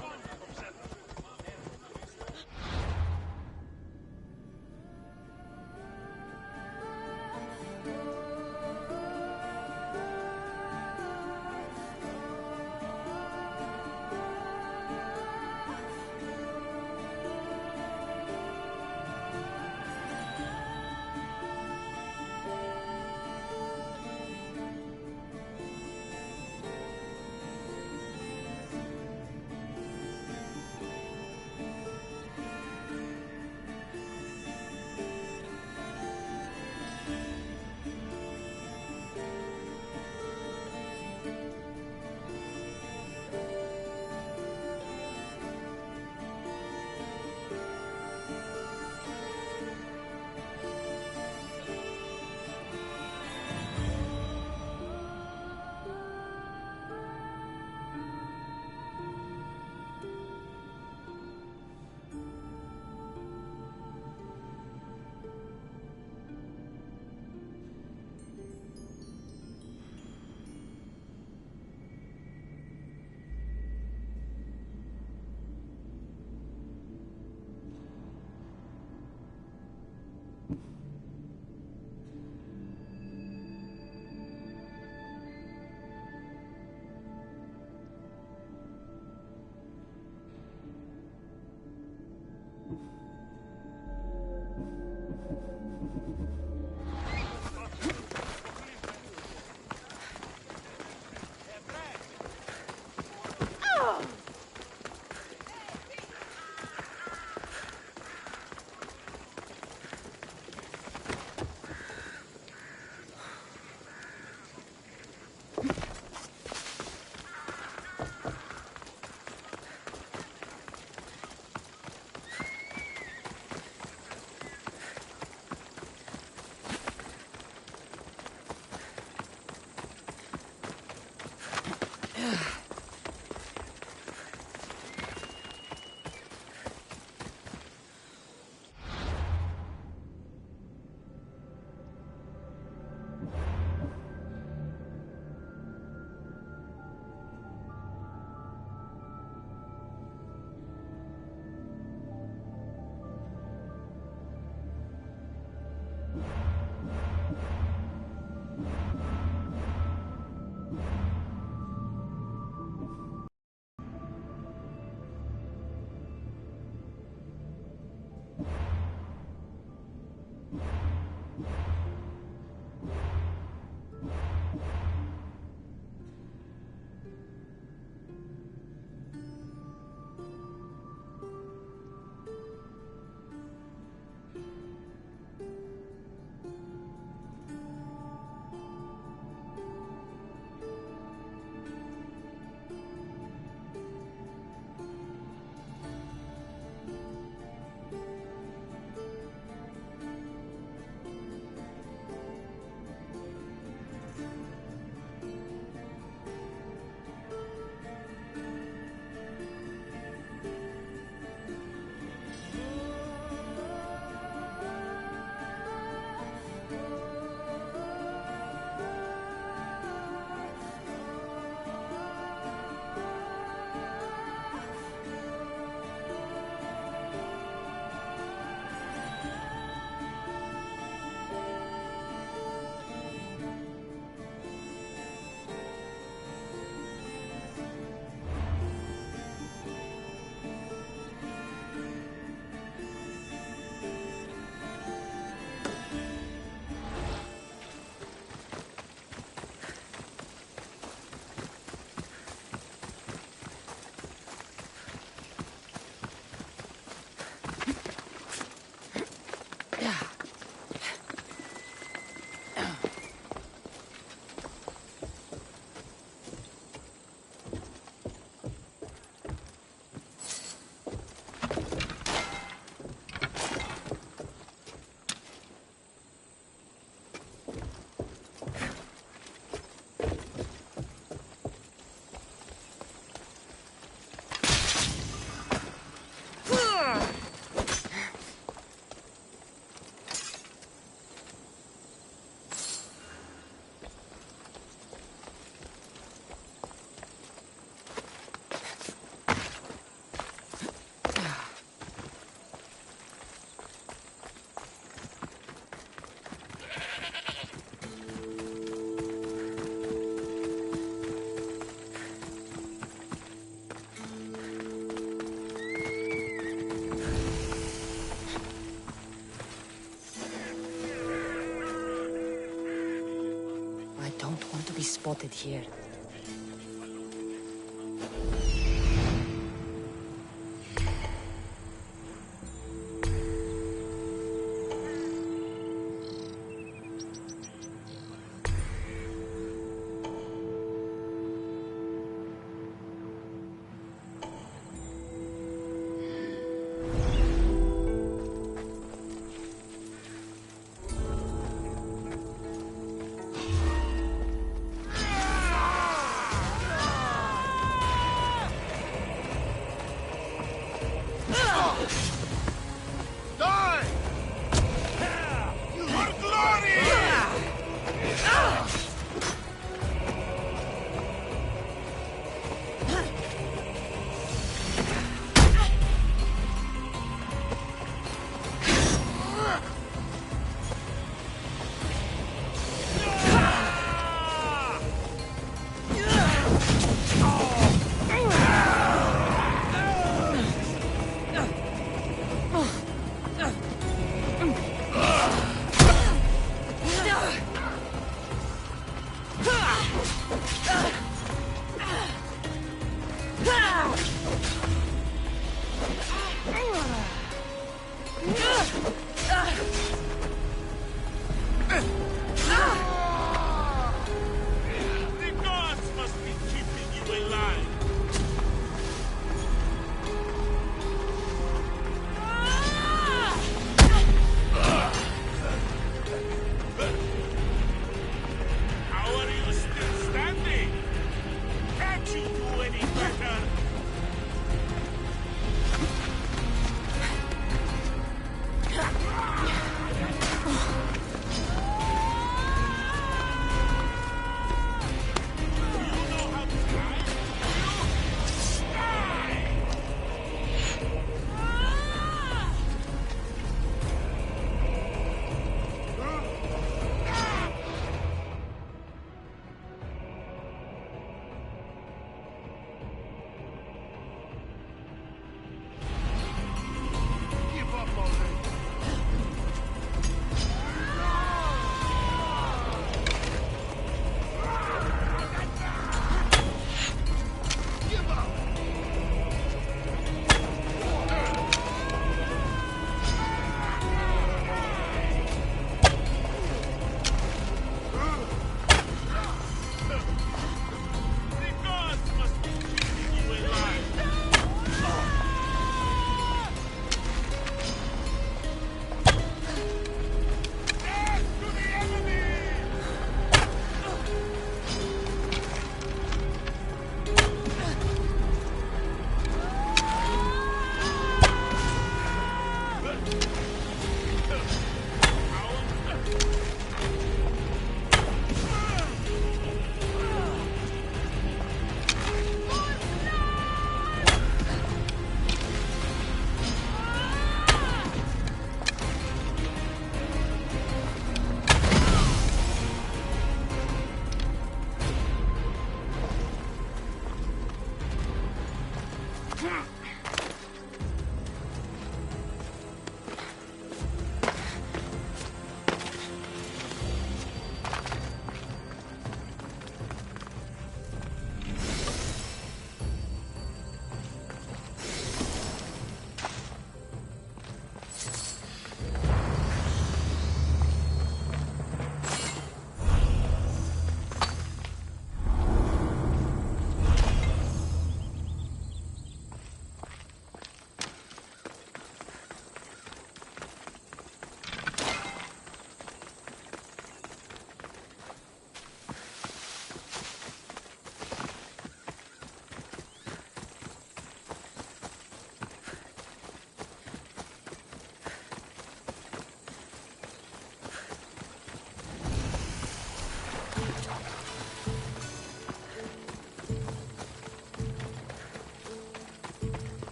be spotted here.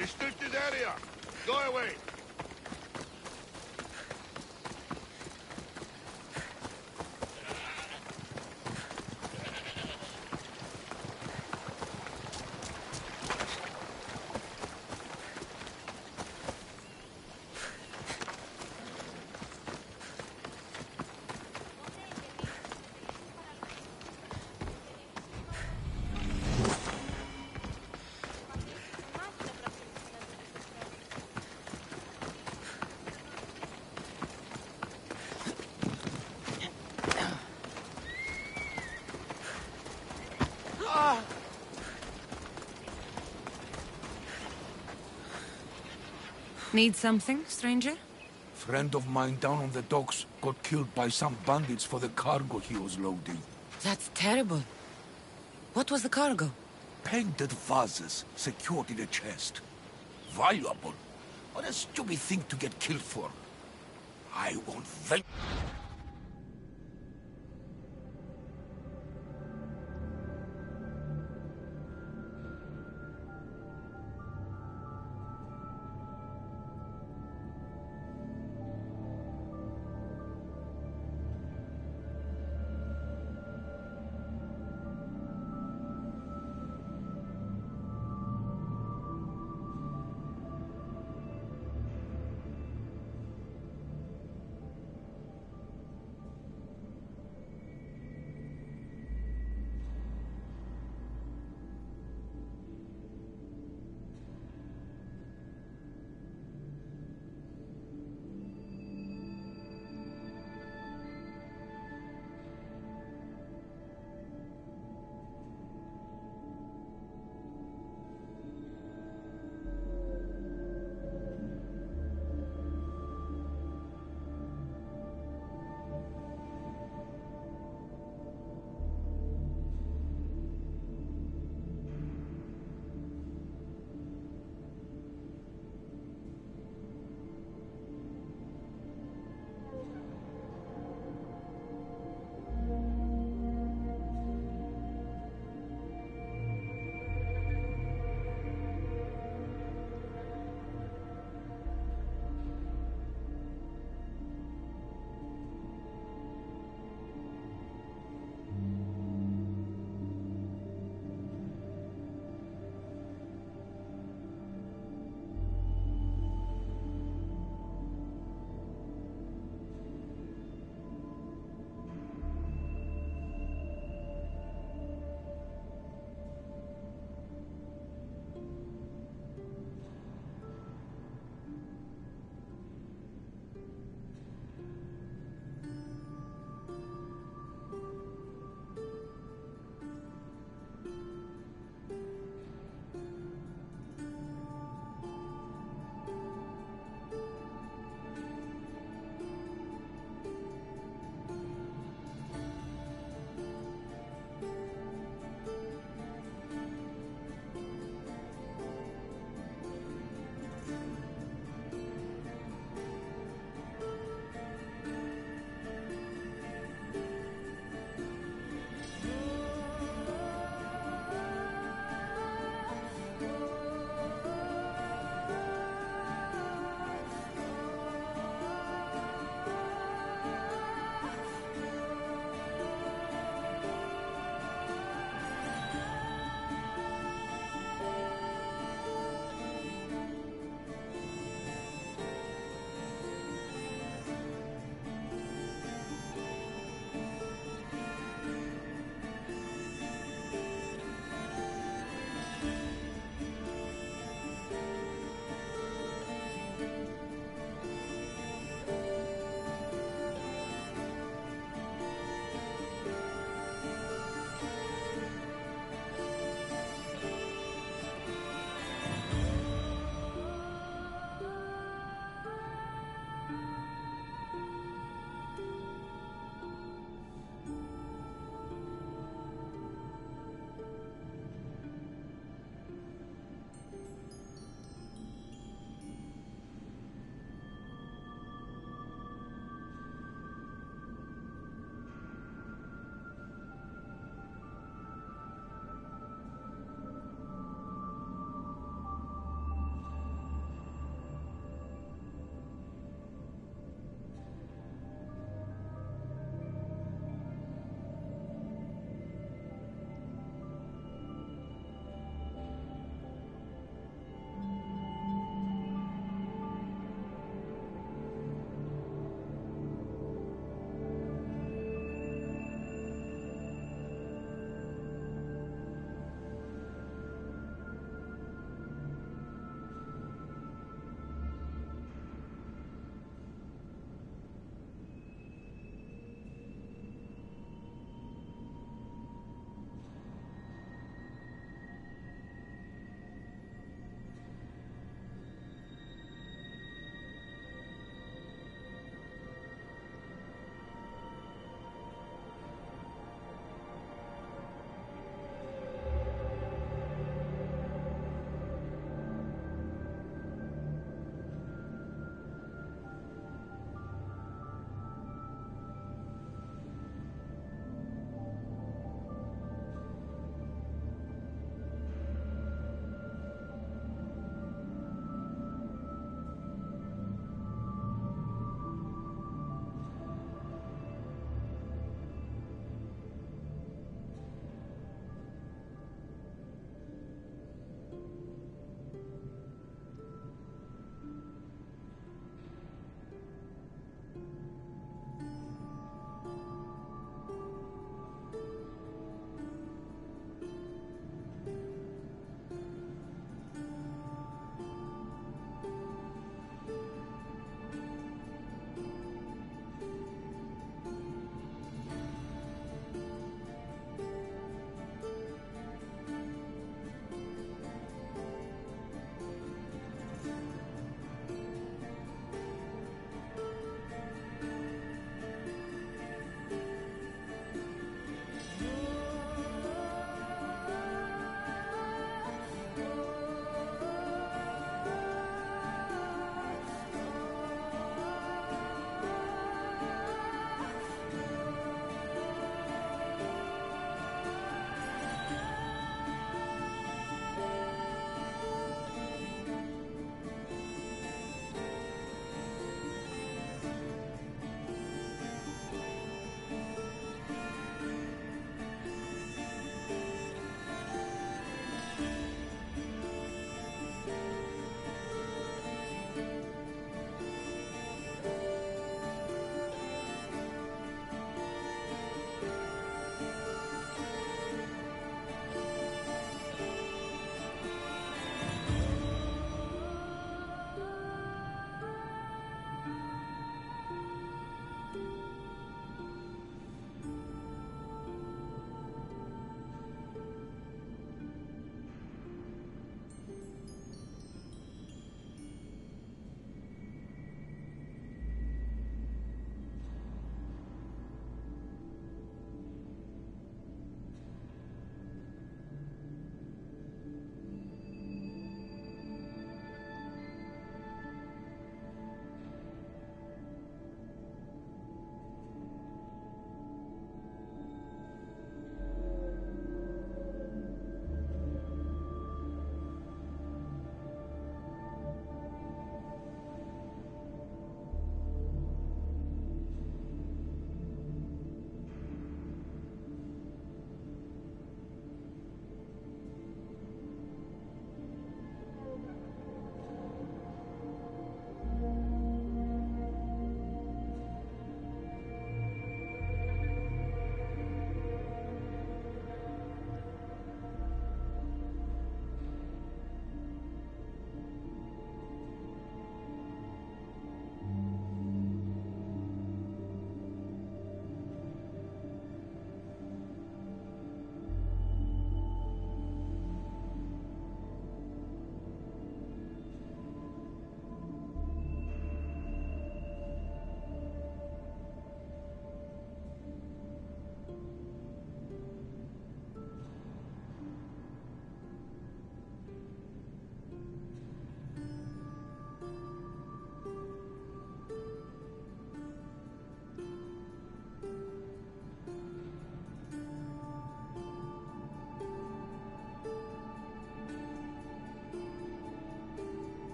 Restricted area. Go away. Need something, stranger? Friend of mine down on the docks got killed by some bandits for the cargo he was loading. That's terrible. What was the cargo? Painted vases secured in a chest. Valuable. What a stupid thing to get killed for. I won't venture.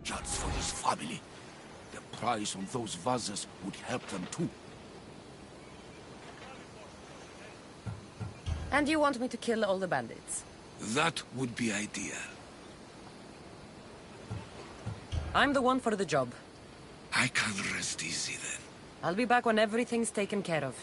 Just for his family. The price on those vases would help them too. And you want me to kill all the bandits? That would be ideal. I'm the one for the job. I can rest easy then. I'll be back when everything's taken care of.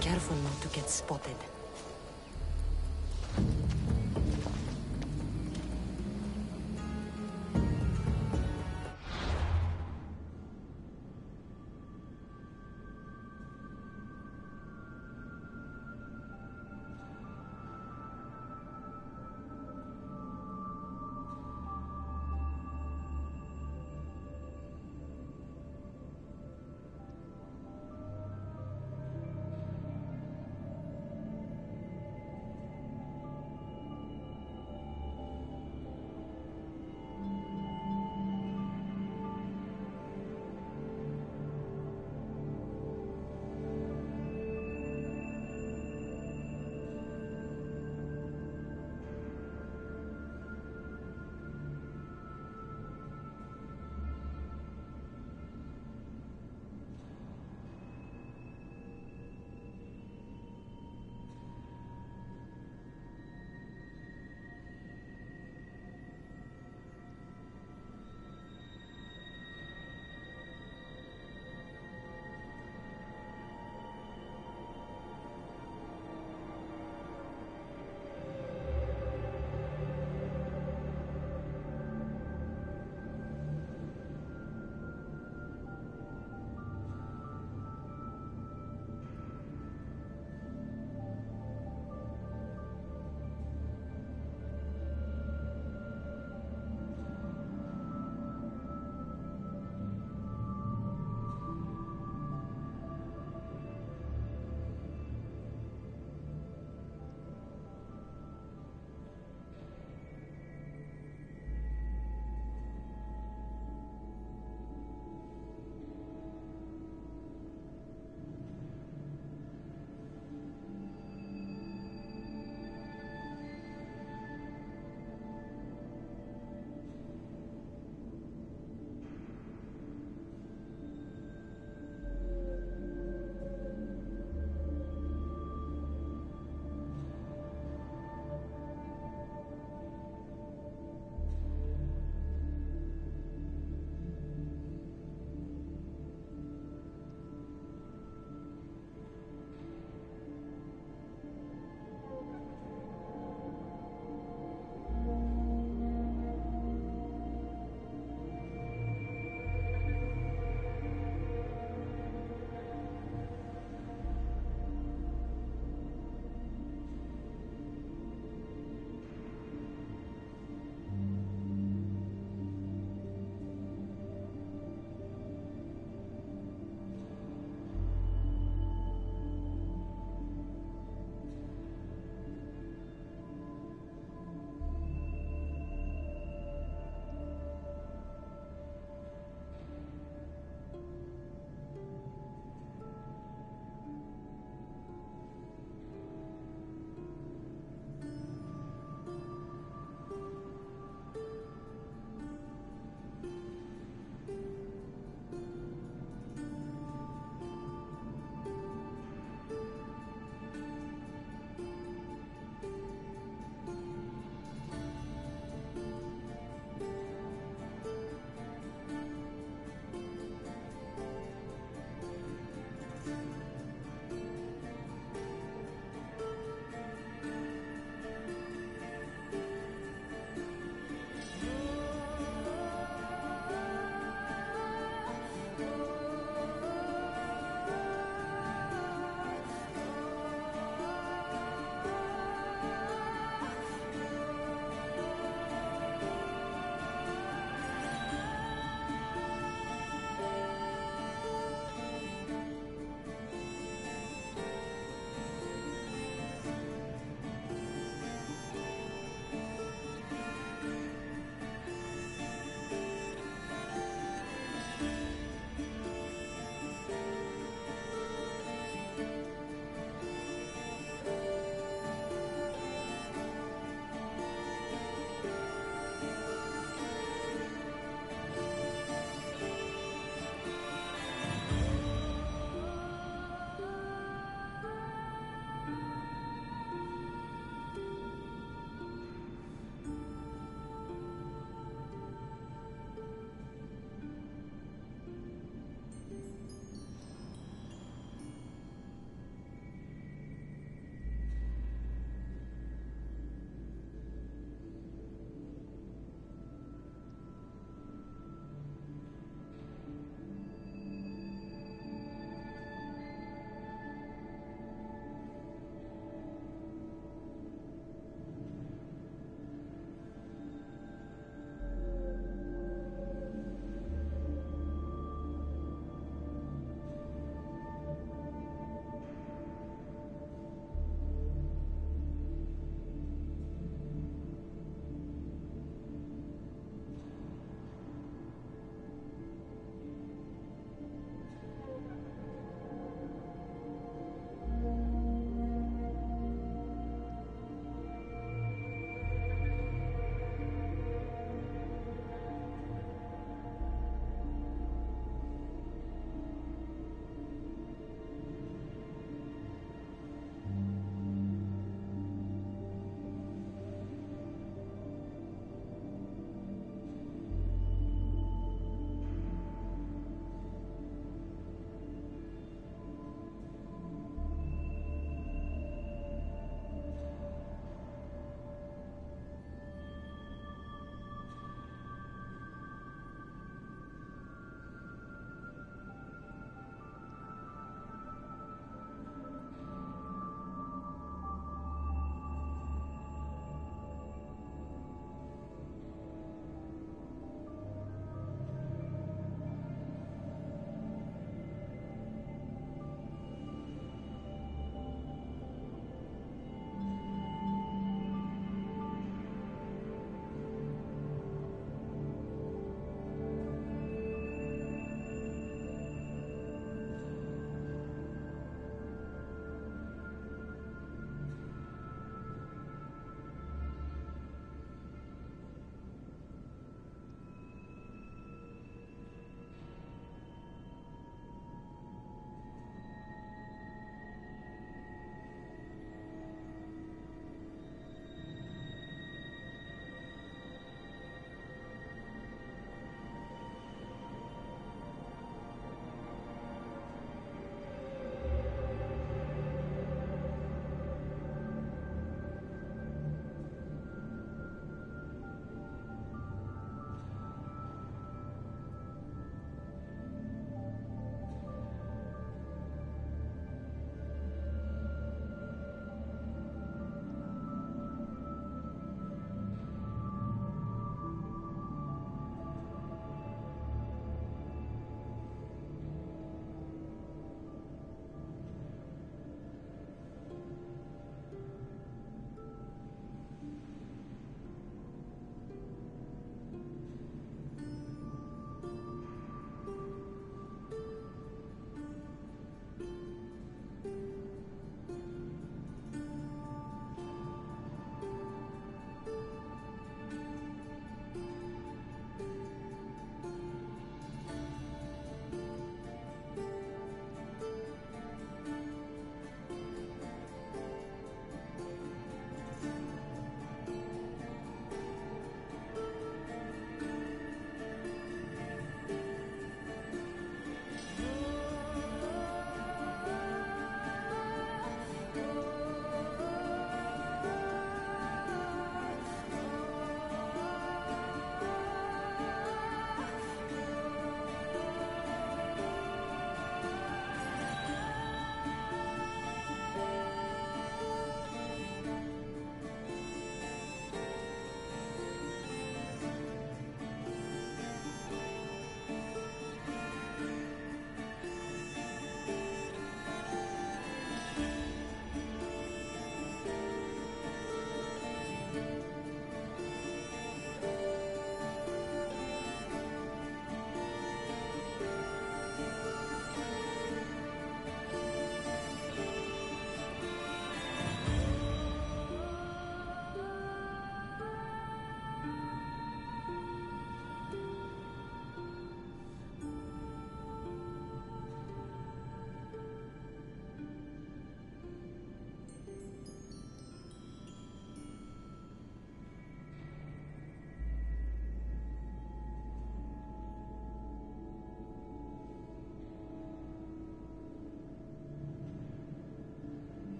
Careful not to get spotted.